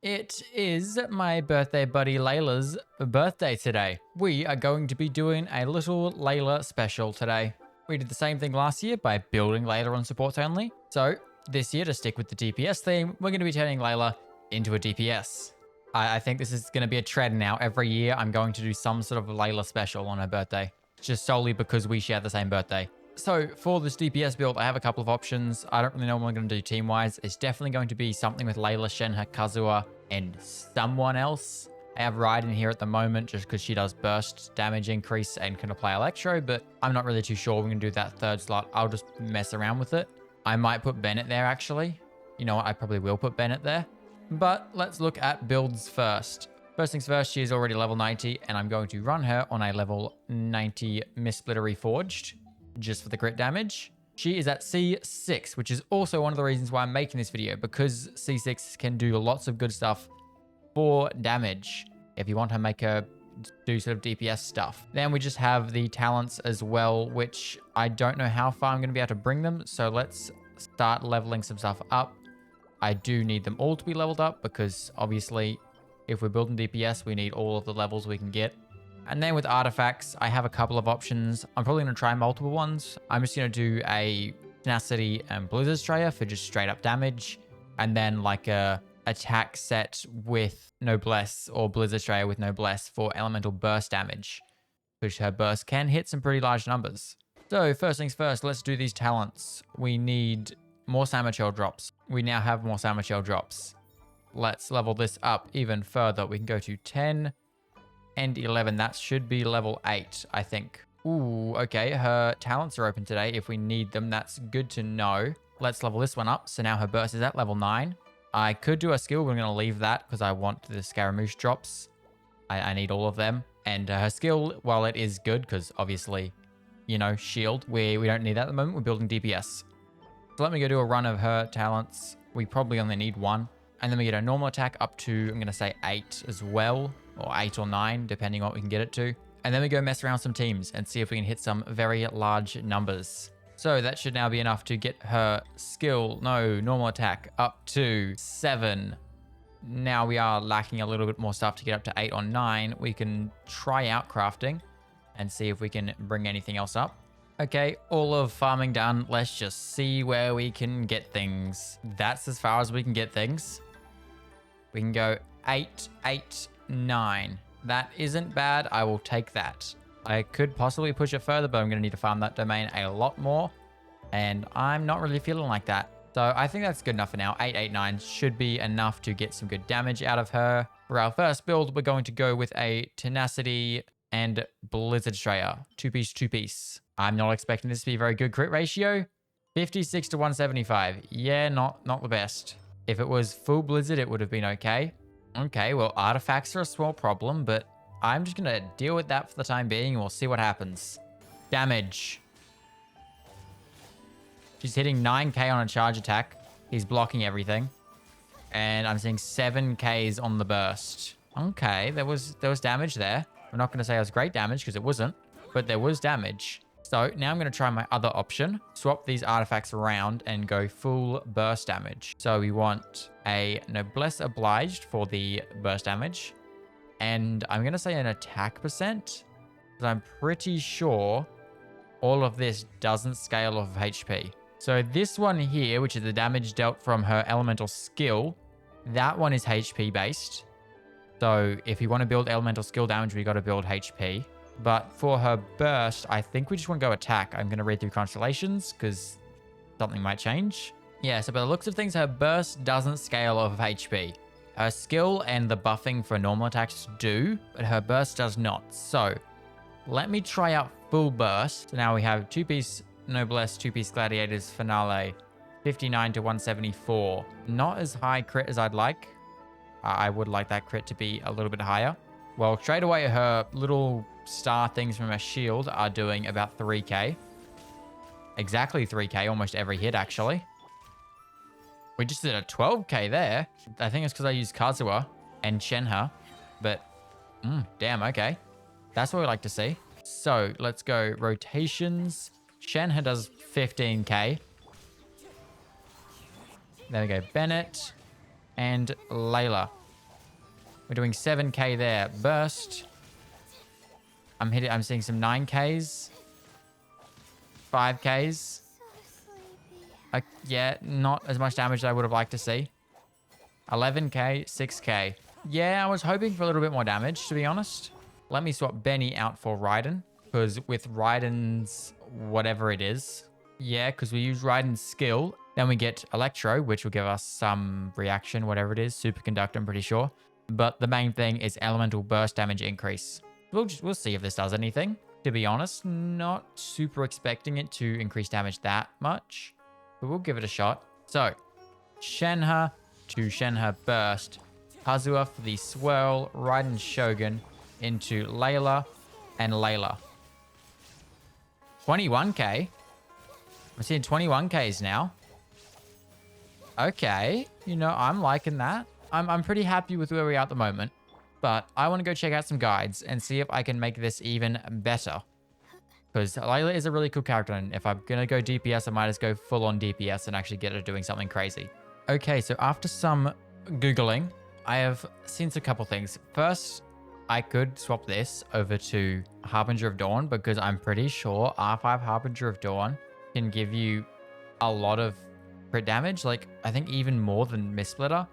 It is my birthday buddy Layla's birthday today. We are going to be doing a little Layla special today. We did the same thing last year by building Layla on supports only. So this year, to stick with the DPS theme, we're going to be turning Layla into a DPS. I think this is going to be a trend now. Every year I'm going to do some sort of Layla special on her birthday, just solely because we share the same birthday. So for this DPS build, I have a couple of options. I don't really know what I'm going to do team-wise. It's definitely going to be something with Layla, Shenhe, Kazuha, and someone else. I have Raiden here at the moment just because she does burst damage increase and can apply Electro, but I'm not really too sure we're going to do that third slot. I'll just mess around with it. I might put Bennett there, actually. You know what? I probably will put Bennett there. But let's look at builds first. First things first, she is already level 90, and I'm going to run her on a level 90 Mistsplitter Reforged, just for the crit damage. She is at C6, which is also one of the reasons why I'm making this video, because C6 can do lots of good stuff for damage if you want to make her do sort of DPS stuff. Then we just have the talents as well, which I don't know how far I'm going to be able to bring them, so let's start leveling some stuff up. I do need them all to be leveled up because obviously if we're building DPS, we need all of the levels we can get. And then with artifacts, I have a couple of options. I'm probably going to try multiple ones. I'm just going to do a Tenacity and Blizzard Strayer for just straight up damage. And then like a attack set with Noblesse or Blizzard Strayer with Noblesse for elemental burst damage, which her burst can hit some pretty large numbers. So first things first, let's do these talents. We need more Samuel drops. We now have more Samuel drops. Let's level this up even further. We can go to 10 and 11. That should be level 8, I think. Ooh, okay. Her talents are open today if we need them. That's good to know. Let's level this one up. So now her burst is at level 9. I could do a skill, but I'm going to leave that because I want the Scaramouche drops. I need all of them. And her skill, while it is good, because obviously, you know, shield, we don't need that at the moment. We're building DPS. So let me go do a run of her talents. We probably only need one. And then we get a normal attack up to, I'm going to say 8 as well. Or 8 or 9, depending on what we can get it to. And then we go mess around some teams and see if we can hit some very large numbers. So that should now be enough to get her normal attack up to 7. Now we are lacking a little bit more stuff to get up to 8 or 9. We can try out crafting and see if we can bring anything else up. Okay, all of farming done. Let's just see where we can get things. That's as far as we can get things. We can go 8, 8, 9. That isn't bad. I will take that. I could possibly push it further, but I'm going to need to farm that domain a lot more. And I'm not really feeling like that. So I think that's good enough for now. 8, 8, 9 should be enough to get some good damage out of her. For our first build, we're going to go with a Tenacity and Blizzard Strayer. 2-piece, 2-piece. I'm not expecting this to be a very good crit ratio. 56 to 175. Yeah, not the best. If it was full Blizzard, it would have been okay. Okay, well, artifacts are a small problem, but I'm just going to deal with that for the time being, and we'll see what happens. Damage. She's hitting 9k on a charge attack. He's blocking everything. And I'm seeing 7ks on the burst. Okay, there was damage there. I'm not going to say it was great damage, because it wasn't, but there was damage. So now I'm going to try my other option. Swap these artifacts around and go full burst damage. So we want a Noblesse Obliged for the burst damage. And I'm going to say an attack percent, because I'm pretty sure all of this doesn't scale off of HP. So this one here, which is the damage dealt from her elemental skill, that one is HP based. So if you want to build elemental skill damage, we got to build HP. But for her burst, I think we just want to go attack. I'm going to read through constellations because something might change. Yeah, so by the looks of things, her burst doesn't scale off of HP. Her skill and the buffing for normal attacks do, but her burst does not. So let me try out full burst. So now we have 2-piece Noblesse, 2-piece Gladiators, Finale, 59 to 174. Not as high crit as I'd like. I would like that crit to be a little bit higher. Well, straight away, her little star things from her shield are doing about 3k. Exactly 3k, almost every hit, actually. We just did a 12k there. I think it's because I used Kazuha and Shenhe. But, damn, okay. That's what we like to see. So, let's go rotations. Shenhe does 15k. There we go. Bennett and Layla. We're doing 7k there. Burst. I'm seeing some 9ks. 5ks. Yeah, not as much damage as I would have liked to see. 11k, 6k. Yeah, I was hoping for a little bit more damage, to be honest. Let me swap Benny out for Raiden, because with Raiden's whatever it is. Yeah, because we use Raiden's skill. Then we get Electro, which will give us some reaction, whatever it is. Superconductor, I'm pretty sure. But the main thing is Elemental Burst damage increase. We'll see if this does anything. To be honest, not super expecting it to increase damage that much. But we'll give it a shot. So, Shenhe to Shenhe Burst. Kazuha for the Swirl. Raiden Shogun into Layla and Layla. 21k. I'm seeing 21ks now. Okay. You know, I'm liking that. I'm pretty happy with where we are at the moment. But I want to go check out some guides and see if I can make this even better. Because Layla is a really cool character, and if I'm going to go DPS, I might just go full on DPS and actually get her doing something crazy. Okay, so after some Googling, I have seen a couple things. First, I could swap this over to Harbinger of Dawn, because I'm pretty sure R5 Harbinger of Dawn can give you a lot of crit damage. Like, I think even more than Mist Splitter.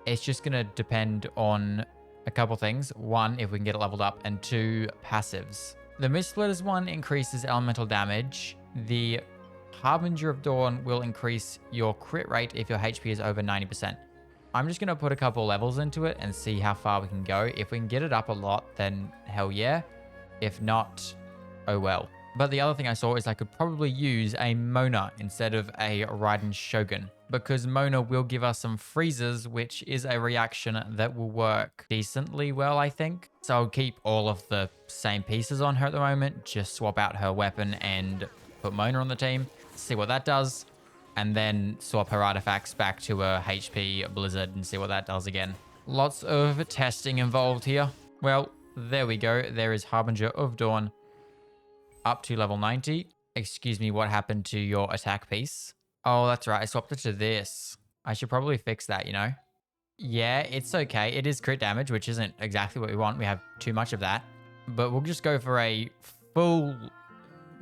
It's just going to depend on a couple things. One, if we can get it leveled up, and two, passives. The Mist Splitter's one increases elemental damage. The Harbinger of Dawn will increase your crit rate if your HP is over 90%. I'm just going to put a couple levels into it and see how far we can go. If we can get it up a lot, then hell yeah. If not, oh well. But the other thing I saw is I could probably use a Mona instead of a Raiden Shogun, because Mona will give us some freezes, which is a reaction that will work decently well, I think. So I'll keep all of the same pieces on her at the moment, just swap out her weapon and put Mona on the team, see what that does, and then swap her artifacts back to a HP Blizzard and see what that does again. Lots of testing involved here. Well, there we go. There is Harbinger of Dawn up to level 90. Excuse me, what happened to your attack piece? Oh, that's right. I swapped it to this. I should probably fix that, you know? Yeah, it's okay. It is crit damage, which isn't exactly what we want. We have too much of that. But we'll just go for a full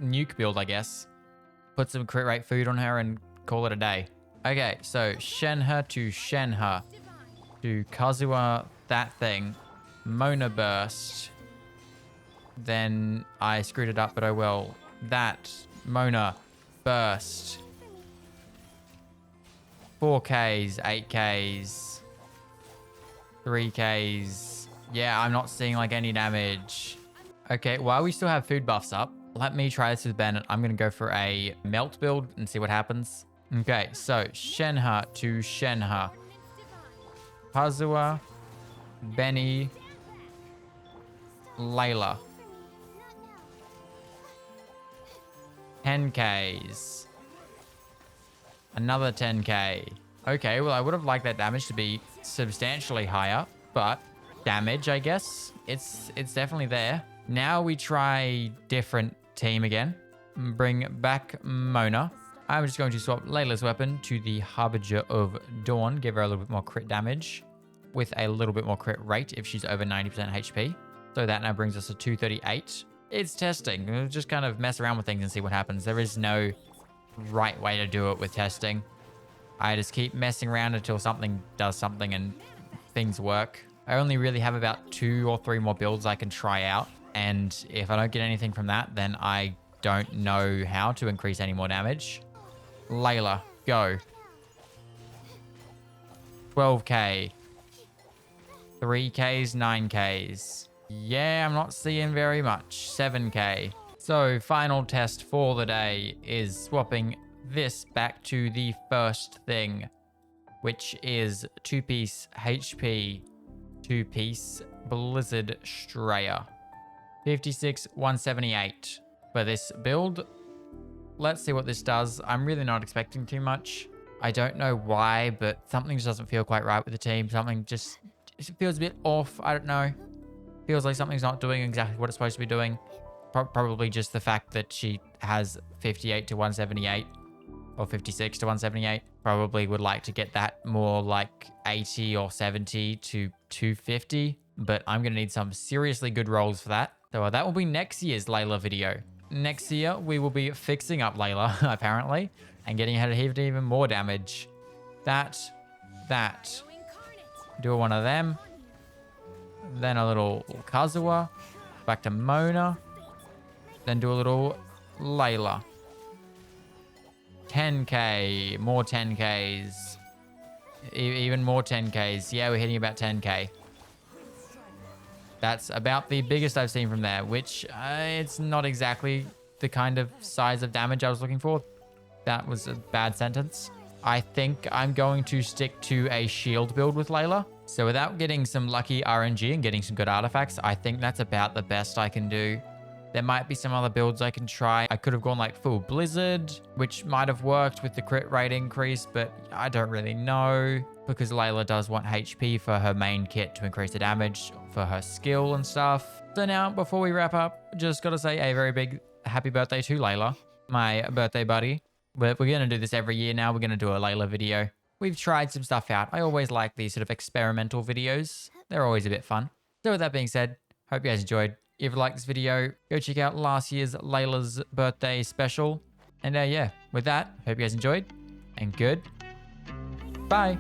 nuke build, I guess. Put some crit rate food on her and call it a day. Okay, so Shenhe to Shenhe to Kazuha, that thing. Mona Burst. Then I screwed it up, but oh well. That. Mona. Burst. 4Ks. 8Ks. 3Ks. Yeah, I'm not seeing like any damage. Okay, while we still have food buffs up, let me try this with Bennett. I'm going to go for a melt build and see what happens. Okay, so Shenhe to Shenhe. Kazuha. Benny. Layla. 10Ks. Another 10K. Okay, well, I would have liked that damage to be substantially higher, but damage, I guess. It's definitely there. Now we try different team again. Bring back Mona. I'm just going to swap Layla's weapon to the Harbinger of Dawn. Give her a little bit more crit damage with a little bit more crit rate if she's over 90% HP. So that now brings us to 238. It's testing. We'll just kind of mess around with things and see what happens. There is no right way to do it with testing. I just keep messing around until something does something and things work. I only really have about 2 or 3 more builds I can try out. And if I don't get anything from that, then I don't know how to increase any more damage. Layla, go. 12k. 3Ks, 9Ks. Yeah, I'm not seeing very much. 7k. So, final test for the day is swapping this back to the first thing, which is 2-piece HP, 2-piece Blizzard Strayer. 56, 178 for this build. Let's see what this does. I'm really not expecting too much. I don't know why, but something just doesn't feel quite right with the team. Something just it feels a bit off. I don't know. Feels like something's not doing exactly what it's supposed to be doing. Probably just the fact that she has 58 to 178 or 56 to 178. Probably would like to get that more like 80 or 70 to 250. but I'm going to need some seriously good rolls for that. So that will be next year's Layla video. Next year, we will be fixing up Layla, apparently, and getting her to hit even more damage. That. Do one of them. Then a little Kazuha. Back to Mona. Then do a little Layla. 10k. More 10ks. Even more 10ks. Yeah, we're hitting about 10k. That's about the biggest I've seen from there, which it's not exactly the kind of size of damage I was looking for. That was a bad sentence. I think I'm going to stick to a shield build with Layla. So without getting some lucky RNG and getting some good artifacts, I think that's about the best I can do. There might be some other builds I can try. I could have gone like full Blizzard, which might have worked with the crit rate increase, but I don't really know because Layla does want HP for her main kit to increase the damage for her skill and stuff. So now, before we wrap up, just got to say a very big happy birthday to Layla, my birthday buddy. We're going to do this every year now. We're going to do a Layla video. We've tried some stuff out. I always like these sort of experimental videos. They're always a bit fun. So with that being said, hope you guys enjoyed. If you liked this video, go check out last year's Layla's birthday special. And yeah, with that, hope you guys enjoyed and good. Bye.